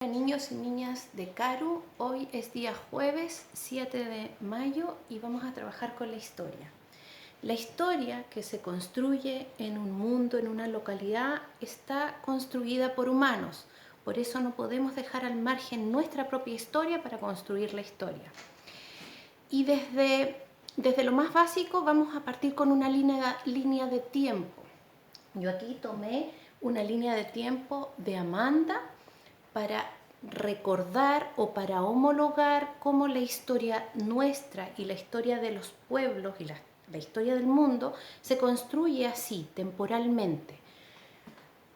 Niños y niñas de CARU, hoy es día jueves 7 de mayo y vamos a trabajar con la historia. La historia que se construye en un mundo, en una localidad, está construida por humanos. Por eso no podemos dejar al margen nuestra propia historia para construir la historia. Y desde lo más básico vamos a partir con una línea de tiempo. Yo aquí tomé una línea de tiempo de Amanda para recordar o para homologar cómo la historia nuestra y la historia de los pueblos y la historia del mundo se construye así, temporalmente.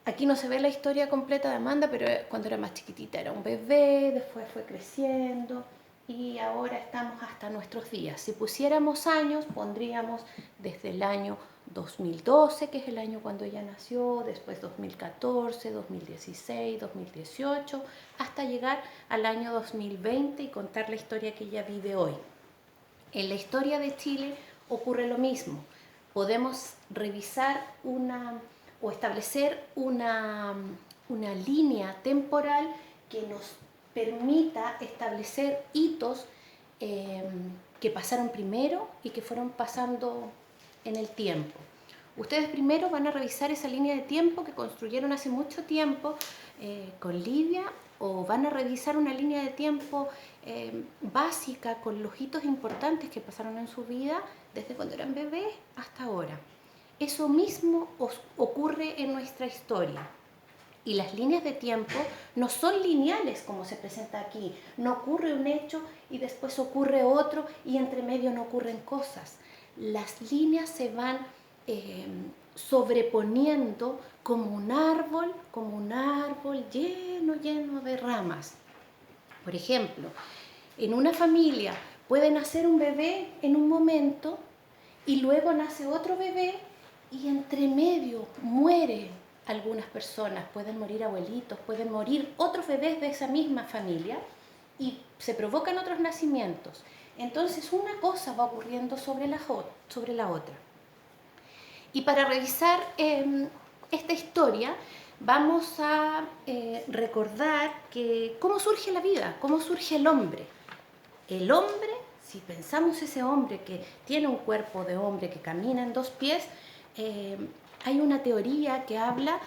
Aquí no se ve la historia completa de Amanda, pero cuando era más chiquitita era un bebé, después fue creciendo y ahora estamos hasta nuestros días. Si pusiéramos años, pondríamos desde el año 2012, que es el año cuando ella nació, después 2014, 2016, 2018, hasta llegar al año 2020 y contar la historia que ella vive hoy. En la historia de Chile ocurre lo mismo. Podemos revisar o establecer una línea temporal que nos permita establecer hitos que pasaron primero y que fueron pasando en el tiempo. Ustedes primero van a revisar esa línea de tiempo que construyeron hace mucho tiempo con Lidia, o van a revisar una línea de tiempo básica con los hitos importantes que pasaron en su vida desde cuando eran bebés hasta ahora. Eso mismo ocurre en nuestra historia. Y las líneas de tiempo no son lineales como se presenta aquí. No ocurre un hecho y después ocurre otro y entre medio no ocurren cosas. Las líneas se van sobreponiendo como un árbol lleno de ramas. Por ejemplo, en una familia puede nacer un bebé en un momento y luego nace otro bebé y entre medio muere algunas personas, pueden morir abuelitos, pueden morir otros bebés de esa misma familia y se provocan otros nacimientos. Entonces una cosa va ocurriendo sobre la otra. Y para revisar esta historia vamos a recordar cómo surge la vida, cómo surge el hombre. El hombre, si pensamos ese hombre que tiene un cuerpo de hombre que camina en dos pies, hay una teoría que habla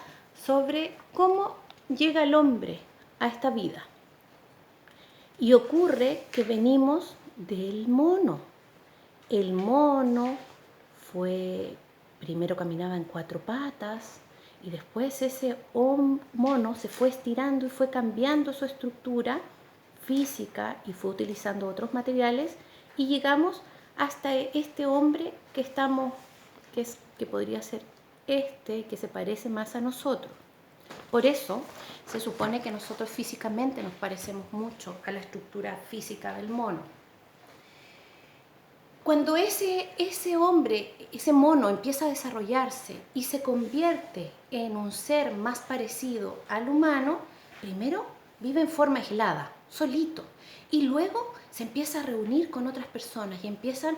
sobre cómo llega el hombre a esta vida. Y ocurre que venimos del mono. El mono primero caminaba en cuatro patas y después ese mono se fue estirando y fue cambiando su estructura física y fue utilizando otros materiales y llegamos hasta este hombre que podría ser que se parece más a nosotros. Por eso se supone que nosotros físicamente nos parecemos mucho a la estructura física del mono. Cuando ese mono empieza a desarrollarse y se convierte en un ser más parecido al humano, primero vive en forma aislada, solito, y luego se empieza a reunir con otras personas y empiezan,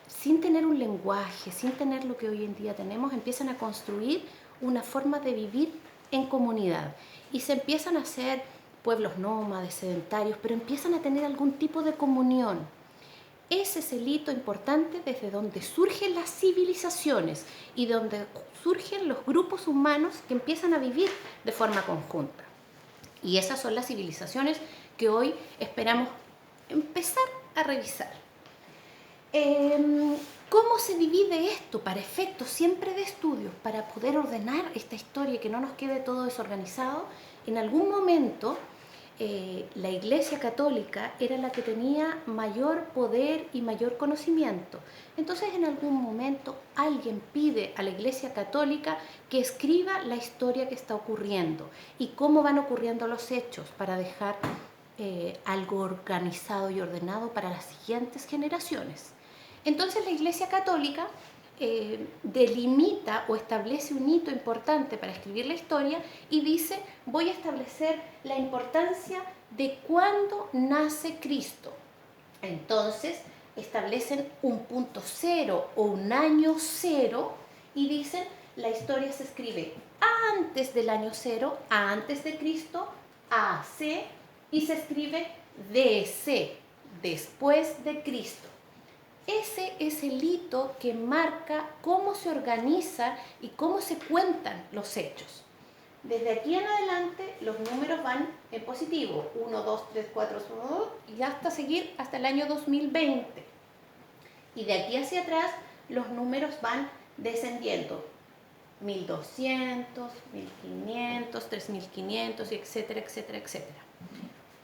sin tener un lenguaje, sin tener lo que hoy en día tenemos, empiezan a construir una forma de vivir en comunidad y se empiezan a hacer pueblos nómades, sedentarios, pero empiezan a tener algún tipo de comunión. Ese es el hito importante desde donde surgen las civilizaciones y donde surgen los grupos humanos que empiezan a vivir de forma conjunta. Y esas son las civilizaciones que hoy esperamos empezar a revisar. ¿Cómo se divide esto para efectos siempre de estudios, para poder ordenar esta historia y que no nos quede todo desorganizado? En algún momento la Iglesia Católica era la que tenía mayor poder y mayor conocimiento. Entonces en algún momento alguien pide a la Iglesia Católica que escriba la historia que está ocurriendo y cómo van ocurriendo los hechos para dejar algo organizado y ordenado para las siguientes generaciones. Entonces la Iglesia Católica delimita o establece un hito importante para escribir la historia y dice: voy a establecer la importancia de cuándo nace Cristo. Entonces establecen un punto cero o un año cero y dicen: la historia se escribe antes del año cero, antes de Cristo, AC y se escribe DC, después de Cristo. Ese es el hito que marca cómo se organiza y cómo se cuentan los hechos. Desde aquí en adelante los números van en positivo, 1, 2, 3, 4, 1, 2, y hasta seguir hasta el año 2020. Y de aquí hacia atrás los números van descendiendo, 1200, 1500, 3500, etcétera, etcétera, etcétera.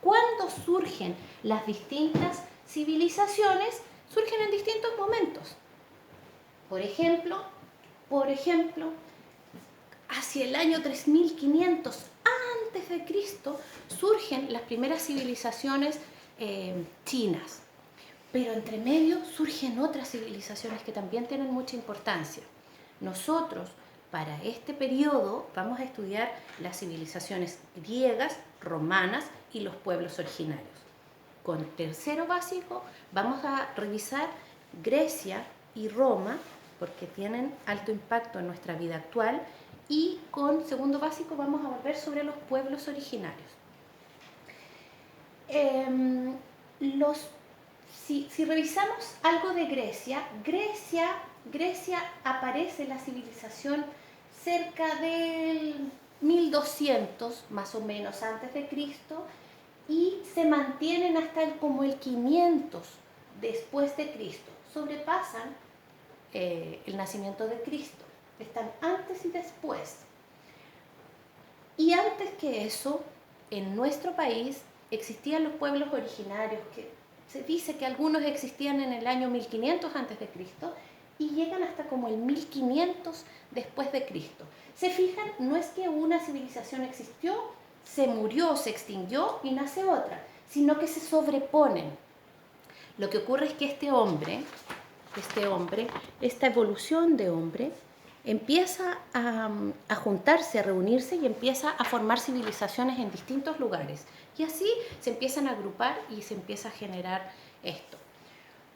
Cuando surgen las distintas civilizaciones, surgen en distintos momentos. Por ejemplo, hacia el año 3500 antes de Cristo surgen las primeras civilizaciones chinas. Pero entre medio surgen otras civilizaciones que también tienen mucha importancia. Nosotros, para este periodo, vamos a estudiar las civilizaciones griegas, romanas y los pueblos originarios. Con tercero básico vamos a revisar Grecia y Roma, porque tienen alto impacto en nuestra vida actual, y con segundo básico vamos a volver sobre los pueblos originarios. Si revisamos algo de Grecia, Grecia aparece la civilización cerca del 1200 más o menos antes de Cristo y se mantienen hasta como el 500 después de Cristo. Sobrepasan el nacimiento de Cristo. Están antes y después. Y antes que eso, en nuestro país existían los pueblos originarios, que se dice que algunos existían en el año 1500 antes de Cristo y llegan hasta como el 1500 después de Cristo. ¿Se fijan? No es que una civilización existió, se murió, se extinguió y nace otra, sino que se sobreponen. Lo que ocurre es que esta evolución de hombre, empieza a juntarse, a reunirse y empieza a formar civilizaciones en distintos lugares. Y así se empiezan a agrupar y se empieza a generar esto.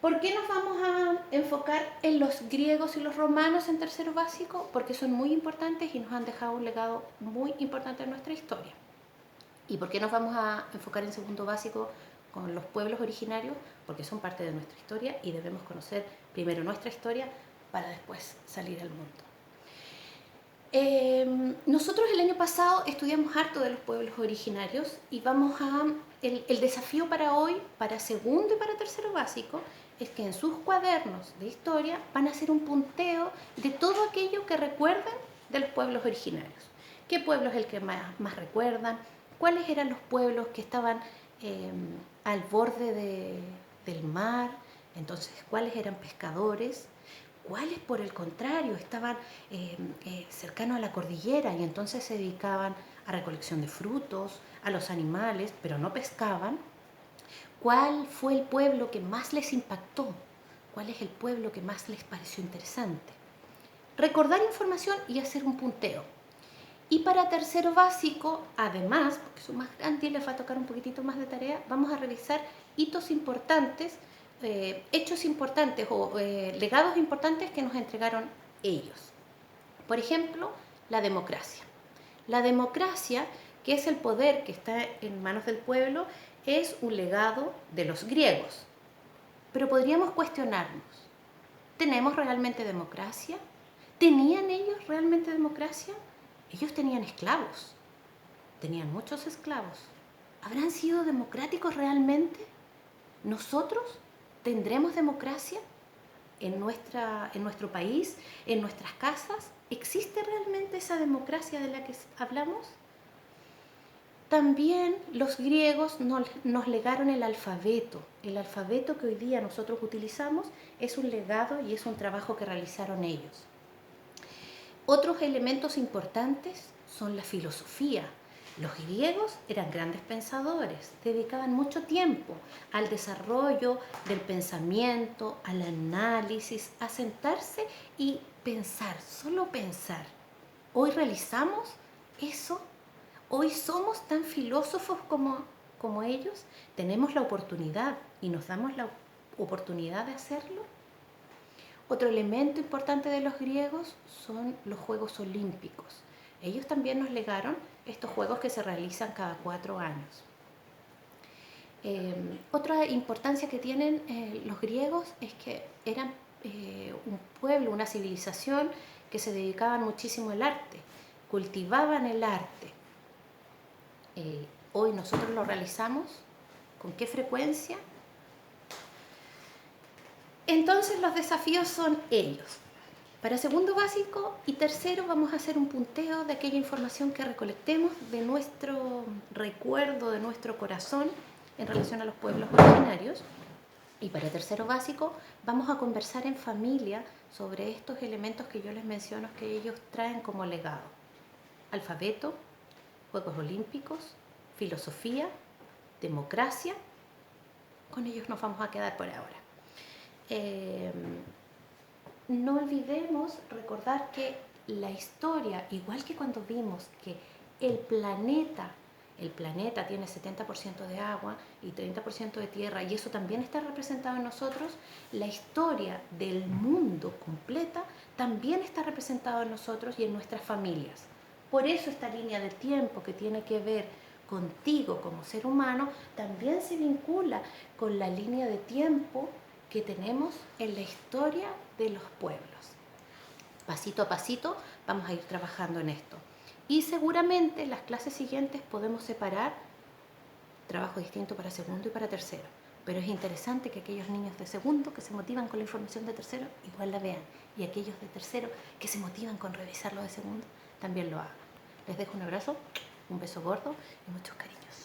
¿Por qué nos vamos a enfocar en los griegos y los romanos en tercero básico? Porque son muy importantes y nos han dejado un legado muy importante en nuestra historia. ¿Y por qué nos vamos a enfocar en segundo básico con los pueblos originarios? Porque son parte de nuestra historia y debemos conocer primero nuestra historia para después salir al mundo. Nosotros el año pasado estudiamos harto de los pueblos originarios y el desafío para hoy, para segundo y para tercero básico, es que en sus cuadernos de historia van a hacer un punteo de todo aquello que recuerdan de los pueblos originarios. ¿Qué pueblo es el que más recuerdan? ¿Cuáles eran los pueblos que estaban al borde del mar? Entonces, ¿cuáles eran pescadores? ¿Cuáles, por el contrario, estaban cercanos a la cordillera y entonces se dedicaban a recolección de frutos, a los animales, pero no pescaban? ¿Cuál fue el pueblo que más les impactó? ¿Cuál es el pueblo que más les pareció interesante? Recordar información y hacer un punteo. Y para tercero básico, además, porque son más grandes y les va a tocar un poquitito más de tarea, vamos a revisar hitos importantes, hechos importantes o legados importantes que nos entregaron ellos. Por ejemplo, la democracia. La democracia, que es el poder que está en manos del pueblo, es un legado de los griegos. Pero podríamos cuestionarnos, ¿tenemos realmente democracia? ¿Tenían ellos realmente democracia? Ellos tenían esclavos, tenían muchos esclavos. ¿Habrán sido democráticos realmente? ¿Nosotros tendremos democracia en nuestro país, en nuestras casas? ¿Existe realmente esa democracia de la que hablamos? También los griegos nos legaron el alfabeto. El alfabeto que hoy día nosotros utilizamos es un legado y es un trabajo que realizaron ellos. Otros elementos importantes son la filosofía. Los griegos eran grandes pensadores, dedicaban mucho tiempo al desarrollo del pensamiento, al análisis, a sentarse y pensar, solo pensar. ¿Hoy realizamos eso? ¿Hoy somos tan filósofos como ellos? ¿Tenemos la oportunidad y nos damos la oportunidad de hacerlo? Otro elemento importante de los griegos son los Juegos Olímpicos. Ellos también nos legaron estos juegos que se realizan cada 4 años. Otra importancia que tienen los griegos es que eran un pueblo, una civilización que se dedicaban muchísimo al arte, cultivaban el arte. Hoy nosotros lo realizamos, ¿con qué frecuencia? Entonces los desafíos son ellos. Para segundo básico y tercero vamos a hacer un punteo de aquella información que recolectemos de nuestro recuerdo, de nuestro corazón en relación a los pueblos originarios. Y para tercero básico vamos a conversar en familia sobre estos elementos que yo les menciono que ellos traen como legado. Alfabeto, Juegos Olímpicos, filosofía, democracia. Con ellos nos vamos a quedar por ahora. No olvidemos recordar que la historia, igual que cuando vimos que el planeta tiene 70% de agua y 30% de tierra, y eso también está representado en nosotros, la historia del mundo completa también está representada en nosotros y en nuestras familias. Por eso esta línea de tiempo que tiene que ver contigo como ser humano también se vincula con la línea de tiempo que tenemos en la historia de los pueblos. Pasito a pasito vamos a ir trabajando en esto. Y seguramente en las clases siguientes podemos separar trabajo distinto para segundo y para tercero. Pero es interesante que aquellos niños de segundo que se motivan con la información de tercero igual la vean. Y aquellos de tercero que se motivan con revisar lo de segundo también lo hagan. Les dejo un abrazo, un beso gordo y muchos cariños.